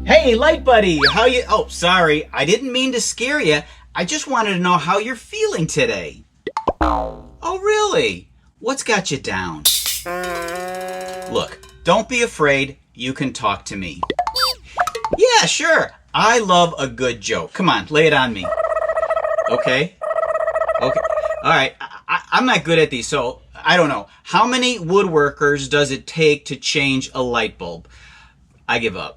Hey, Light Buddy, how you? Oh, sorry, I didn't mean to scare you. I just wanted to know how you're feeling today. Oh, really? What's got you down? Look, don't be afraid. You can talk to me. Yeah, sure. I love a good joke. Come on, lay it on me. Okay? Okay. All right. I'm not good at these, so I don't know. How many woodworkers does it take to change a light bulb? I give up.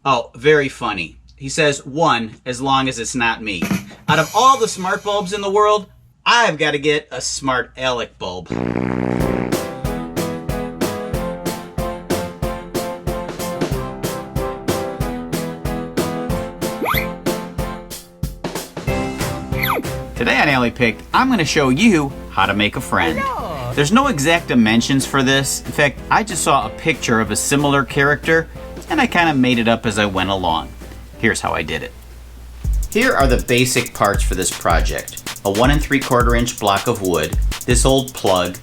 Oh, very funny. He says one, as long as it's not me. Out of all the smart bulbs in the world, I've got to get a smart Alec bulb. Today on Alley Picked, I'm going to show you how to make a friend. Hello. There's no exact dimensions for this. In fact, I just saw a picture of a similar character, and I kind of made it up as I went along. Here's how I did it. Here are the basic parts for this project. A 1 3/4 inch block of wood, this old plug,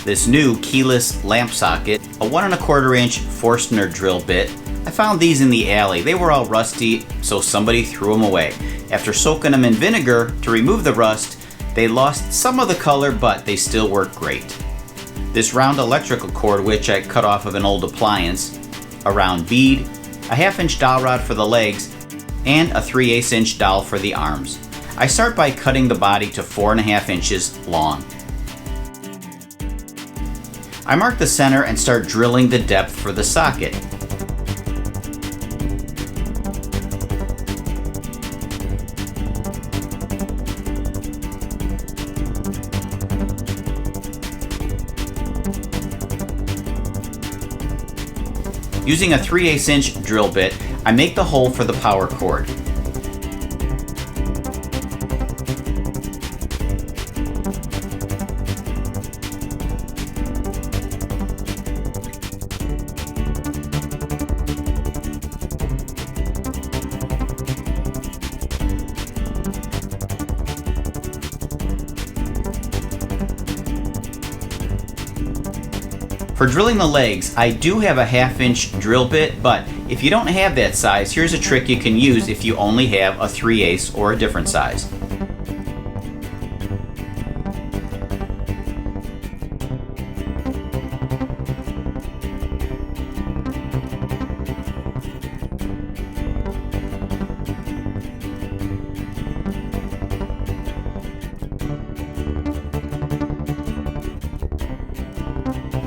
this new keyless lamp socket, a 1 1/4 inch Forstner drill bit. I found these in the alley. They were all rusty, so somebody threw them away. After soaking them in vinegar to remove the rust, they lost some of the color, but they still work great. This round electrical cord, which I cut off of an old appliance, a round bead, a 1/2 inch dowel rod for the legs, and a 3/8 inch dowel for the arms. I start by cutting the body to 4.5 inches long. I mark the center and start drilling the depth for the socket. Using a 3/8 inch drill bit, I make the hole for the power cord. For drilling the legs, I do have a 1/2 inch drill bit, but if you don't have that size, here's a trick you can use if you only have a 3/8 or a different size.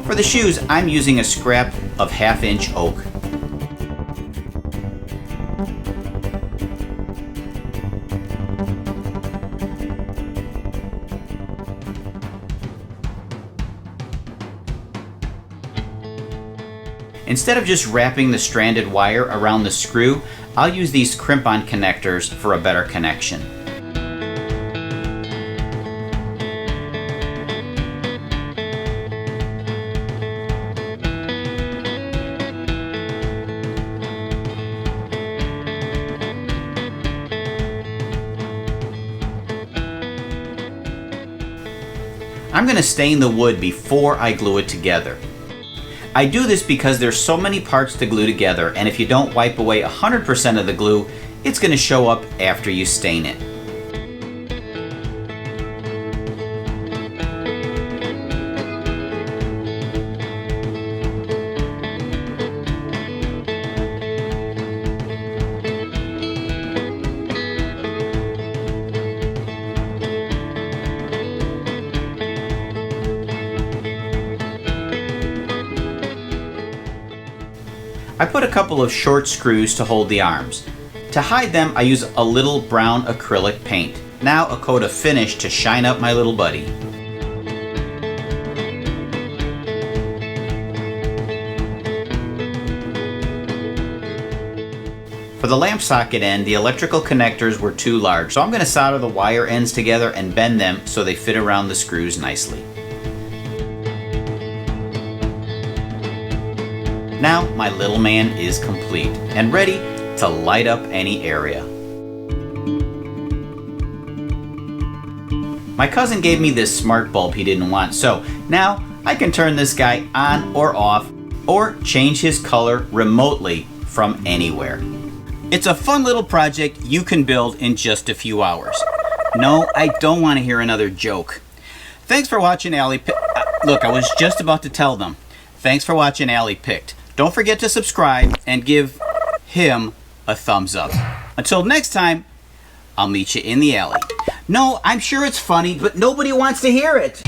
For the shoes, I'm using a scrap of 1/2 inch oak. Instead of just wrapping the stranded wire around the screw, I'll use these crimp-on connectors for a better connection. I'm going to stain the wood before I glue it together. I do this because there's so many parts to glue together, and if you don't wipe away 100% of the glue, it's going to show up after you stain it. I put a couple of short screws to hold the arms. To hide them, I use a little brown acrylic paint. Now a coat of finish to shine up my little buddy. For the lamp socket end, the electrical connectors were too large, so I'm going to solder the wire ends together and bend them so they fit around the screws nicely. Now my little man is complete and ready to light up any area. My cousin gave me this smart bulb he didn't want, so now I can turn this guy on or off or change his color remotely from anywhere. It's a fun little project you can build in just a few hours. No, I don't want to hear another joke. Thanks for watching Allie Picked. Look, I was just about to tell them. Thanks for watching Allie Picked. Don't forget to subscribe and give him a thumbs up. Until next time, I'll meet you in the alley. No, I'm sure it's funny, but nobody wants to hear it.